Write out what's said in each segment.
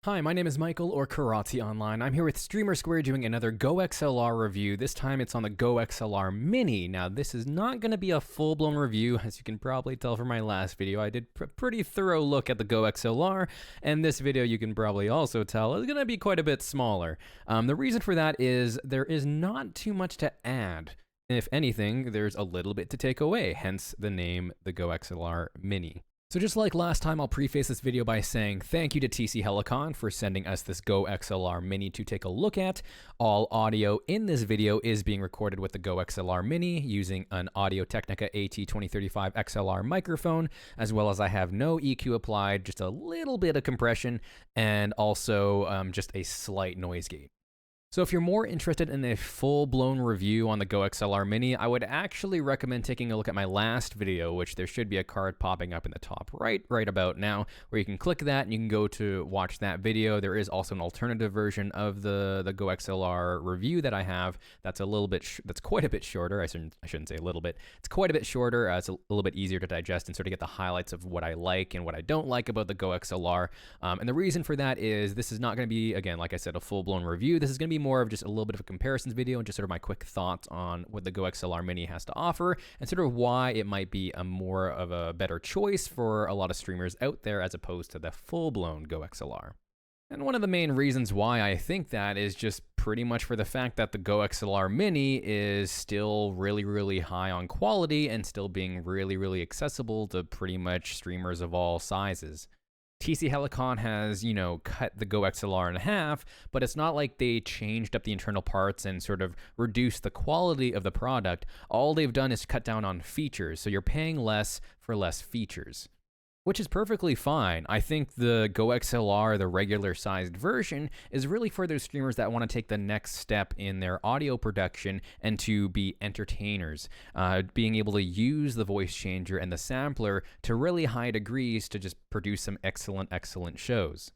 Hi, my name is Michael, or Kiratze online. I'm here with StreamerSquare doing another GoXLR review. This time it's on the GoXLR Mini. Now, this is not going to be a full-blown review. As you can probably tell from my last video, I did a pretty thorough look at the GoXLR, and this video, you can probably also tell, is going to be quite a bit smaller. The reason for that is there is not too much to add. If anything, there's a little bit to take away, hence the name, the GoXLR Mini. So just like last time, I'll preface this video by saying thank you to TC Helicon for sending us this GoXLR Mini to take a look at. All audio in this video is being recorded with the GoXLR Mini using an Audio-Technica AT2035 XLR microphone, as well as I have no EQ applied, just a little bit of compression, and also just a slight noise gate. So if you're more interested in a full-blown review on the GoXLR Mini, I would actually recommend taking a look at my last video, which there should be a card popping up in the top right about now, where you can click that and you can go to watch that video. There is also an alternative version of the GoXLR review that I have that's a little bit, that's quite a bit shorter. I shouldn't say a little bit. It's quite a bit shorter. It's a little bit easier to digest and sort of get the highlights of what I like and what I don't like about the GoXLR. And the reason for that is this is not going to be, again, like I said, a full-blown review. This is going to be more of just a little bit of a comparisons video and just sort of my quick thoughts on what the GoXLR Mini has to offer and sort of why it might be a more of a better choice for a lot of streamers out there as opposed to the full-blown GoXLR. And one of the main reasons why I think that is just pretty much for the fact that the GoXLR Mini is still really high on quality and still being really accessible to pretty much streamers of all sizes. TC Helicon has, cut the GoXLR in half, but it's not like they changed up the internal parts and sort of reduced the quality of the product. All they've done is cut down on features, so you're paying less for less features, which is perfectly fine. I think the GoXLR, the regular sized version, is really for those streamers that want to take the next step in their audio production and to be entertainers, being able to use the voice changer and the sampler to really high degrees to just produce some excellent shows.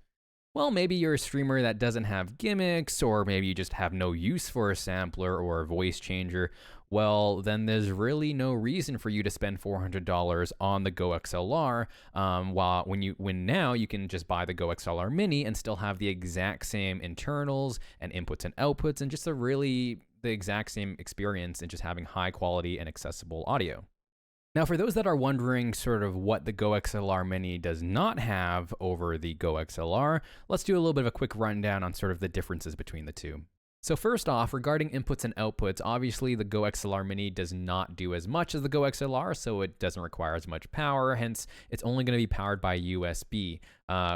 Well, maybe you're a streamer that doesn't have gimmicks, or maybe you just have no use for a sampler or a voice changer. Well, then there's really no reason for you to spend $400 on the GoXLR, when now you can just buy the GoXLR Mini and still have the exact same internals and inputs and outputs and just the exact same experience in just having high quality and accessible audio. Now, for those that are wondering sort of what the GoXLR Mini does not have over the GoXLR, let's do a little bit of a quick rundown on sort of the differences between the two. So first off, regarding inputs and outputs, obviously the GoXLR Mini does not do as much as the GoXLR, so it doesn't require as much power, hence it's only going to be powered by USB,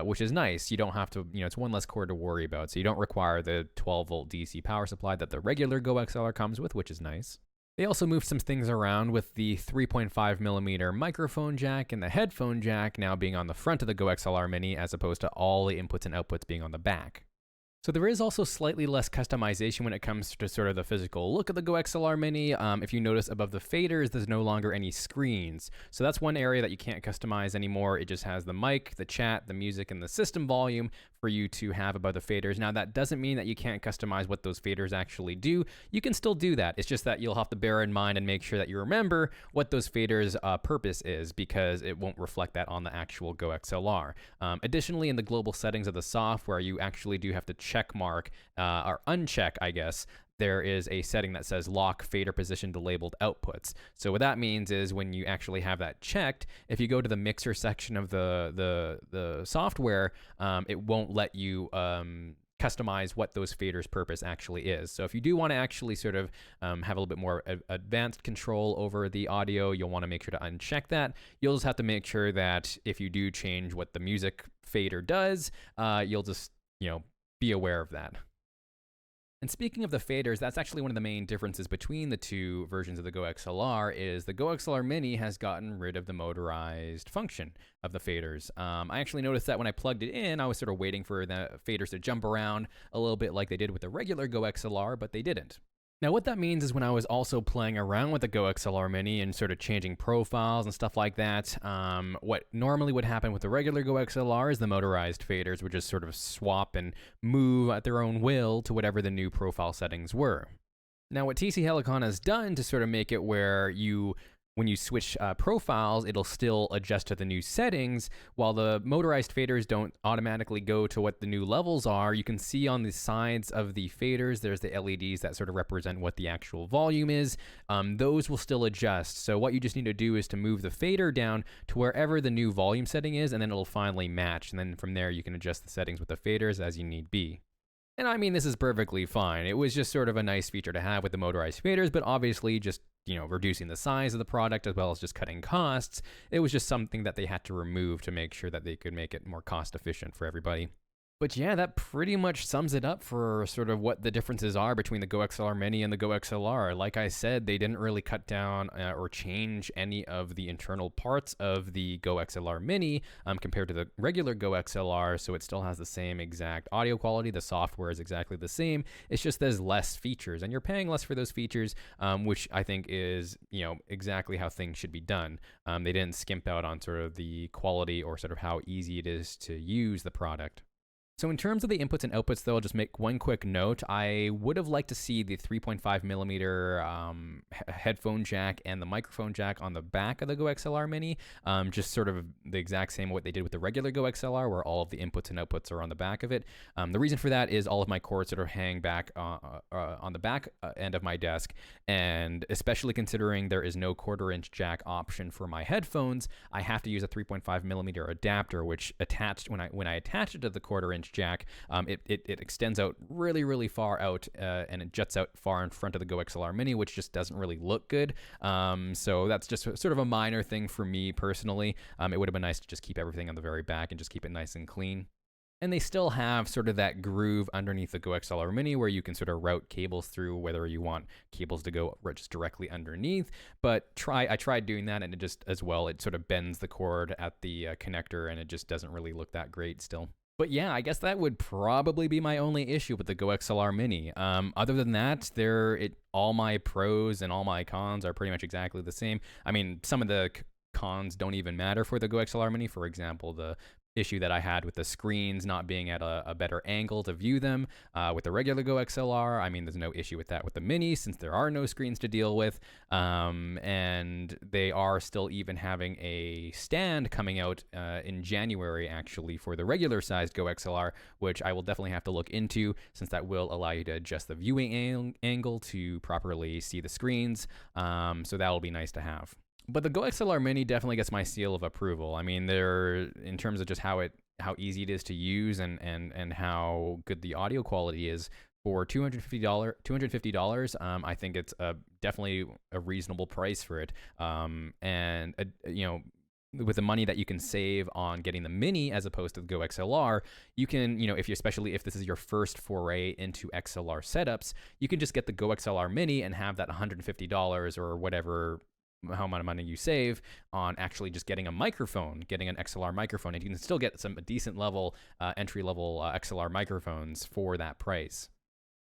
which is nice. You don't have to, it's one less cord to worry about, so you don't require the 12-volt DC power supply that the regular GoXLR comes with, which is nice. They also moved some things around with the 3.5mm microphone jack and the headphone jack now being on the front of the GoXLR Mini as opposed to all the inputs and outputs being on the back. So there is also slightly less customization when it comes to sort of the physical look of the GoXLR Mini. If you notice above the faders, there's no longer any screens. So that's one area that you can't customize anymore. It just has the mic, the chat, the music, and the system volume for you to have above the faders. Now, that doesn't mean that you can't customize what those faders actually do. You can still do that. It's just that you'll have to bear in mind and make sure that you remember what those faders' purpose is, because it won't reflect that on the actual GoXLR. Additionally, in the global settings of the software, you actually do have to check mark or uncheck, I guess, there is a setting that says lock fader position to labeled outputs. So what that means is when you actually have that checked, if you go to the mixer section of the software, it won't let you customize what those faders' purpose actually is. So if you do want to actually sort of have a little bit more advanced control over the audio, you'll want to make sure to uncheck that. You'll just have to make sure that if you do change what the music fader does, you'll just, be aware of that. And speaking of the faders, that's actually one of the main differences between the two versions of the GoXLR is the GoXLR Mini has gotten rid of the motorized function of the faders. I actually noticed that when I plugged it in, I was sort of waiting for the faders to jump around a little bit like they did with the regular GoXLR, but they didn't. Now, what that means is when I was also playing around with the GoXLR Mini and sort of changing profiles and stuff like that, what normally would happen with the regular GoXLR is the motorized faders would just sort of swap and move at their own will to whatever the new profile settings were. Now, what TC Helicon has done to sort of make it where you when you switch profiles, it'll still adjust to the new settings. While the motorized faders don't automatically go to what the new levels are, you can see on the sides of the faders, there's the LEDs that sort of represent what the actual volume is. Those will still adjust. So what you just need to do is to move the fader down to wherever the new volume setting is, and then it'll finally match. And then from there, you can adjust the settings with the faders as you need be. And I mean, this is perfectly fine. It was just sort of a nice feature to have with the motorized faders, but obviously just, reducing the size of the product as well as just cutting costs. It was just something that they had to remove to make sure that they could make it more cost efficient for everybody. But yeah, that pretty much sums it up for sort of what the differences are between the GoXLR Mini and the GoXLR. Like I said, they didn't really cut down or change any of the internal parts of the GoXLR Mini compared to the regular GoXLR, so it still has the same exact audio quality. The software is exactly the same. It's just there's less features, and you're paying less for those features, which I think is, exactly how things should be done. They didn't skimp out on sort of the quality or sort of how easy it is to use the product. So in terms of the inputs and outputs, though, I'll just make one quick note. I would have liked to see the 3.5 millimeter headphone jack and the microphone jack on the back of the GoXLR Mini, just sort of the exact same what they did with the regular GoXLR, where all of the inputs and outputs are on the back of it. The reason for that is all of my cords sort of hang back on the back end of my desk, and especially considering there is no 1/4-inch jack option for my headphones, I have to use a 3.5 millimeter adapter, which attached when I attach it to the 1/4-inch jack, it extends out really far out, and it juts out far in front of the GoXLR Mini, which just doesn't really look good. So that's just sort of a minor thing for me personally. It would have been nice to just keep everything on the very back and just keep it nice and clean. And they still have sort of that groove underneath the GoXLR Mini where you can sort of route cables through, whether you want cables to go just directly underneath. But I tried doing that, and it just, as well, it sort of bends the cord at the connector, and it just doesn't really look that great still. But yeah, I guess that would probably be my only issue with the GoXLR Mini. Other than that, all my pros and all my cons are pretty much exactly the same. I mean, some of the cons don't even matter for the GoXLR Mini. For example, the issue that I had with the screens not being at a better angle to view them with the regular GoXLR. I mean, there's no issue with that with the Mini since there are no screens to deal with. And they are still even having a stand coming out in January, actually, for the regular sized GoXLR, which I will definitely have to look into since that will allow you to adjust the viewing angle to properly see the screens. So that'll be nice to have. But the GoXLR Mini definitely gets my seal of approval. I mean, in terms of just how easy it is to use and how good the audio quality is for $250. I think it's definitely a reasonable price for it. With the money that you can save on getting the Mini as opposed to the GoXLR, you can, especially if this is your first foray into XLR setups, you can just get the GoXLR Mini and have that $150 or whatever, how much money you save on actually just getting a microphone, getting an XLR microphone, and you can still get some decent level, entry-level XLR microphones for that price.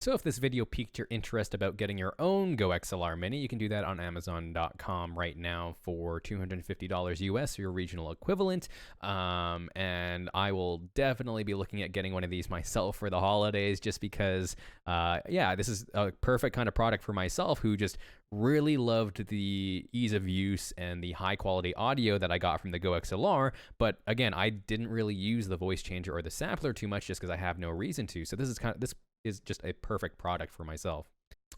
So if this video piqued your interest about getting your own GoXLR Mini, you can do that on Amazon.com right now for $250 US, your regional equivalent. And I will definitely be looking at getting one of these myself for the holidays, just because, this is a perfect kind of product for myself who just really loved the ease of use and the high quality audio that I got from the GoXLR. But again, I didn't really use the voice changer or the sampler too much just because I have no reason to. So this is just a perfect product for myself.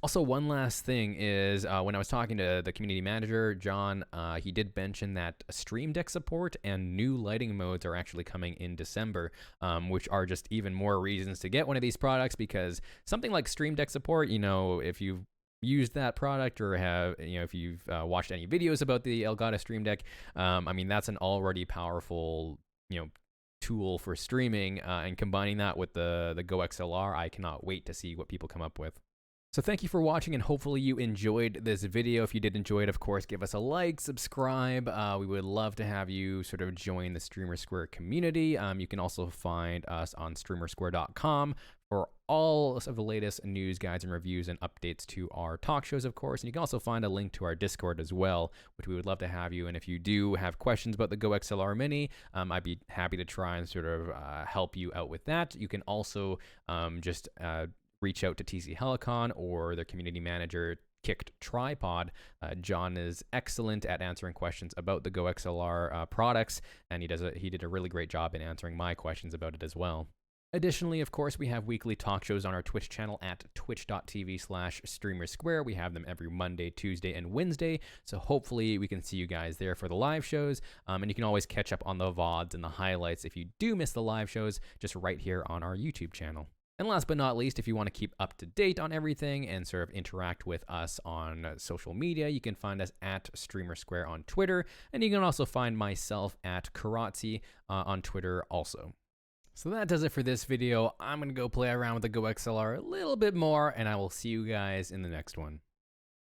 Also, one last thing is when I was talking to the community manager, John, he did mention that Stream Deck support and new lighting modes are actually coming in December, which are just even more reasons to get one of these products, because something like Stream Deck support, if you've used that product or if you've watched any videos about the Elgato Stream Deck, I mean, that's an already powerful, tool for streaming, and combining that with the GoXLR, I cannot wait to see what people come up with. So thank you for watching, and hopefully you enjoyed this video. If you did enjoy it, of course, give us a like, subscribe. We would love to have you sort of join the StreamerSquare community. You can also find us on StreamerSquare.com for all of the latest news, guides, and reviews and updates to our talk shows, of course. And you can also find a link to our Discord as well, which we would love to have you. And if you do have questions about the GoXLR Mini, I'd be happy to try and sort of help you out with that. You can also just reach out to TC Helicon or their community manager Kicked Tripod. John is excellent at answering questions about the GoXLR products, and he did a really great job in answering my questions about it as well. Additionally, of course, we have weekly talk shows on our Twitch channel at twitch.tv/StreamerSquare. We have them every Monday, Tuesday, and Wednesday, so hopefully we can see you guys there for the live shows, and you can always catch up on the VODs and the highlights if you do miss the live shows, just right here on our YouTube channel. And last but not least, if you want to keep up to date on everything and sort of interact with us on social media, you can find us at StreamerSquare on Twitter, and you can also find myself at Kiratze on Twitter also. So that does it for this video. I'm going to go play around with the GoXLR a little bit more, and I will see you guys in the next one.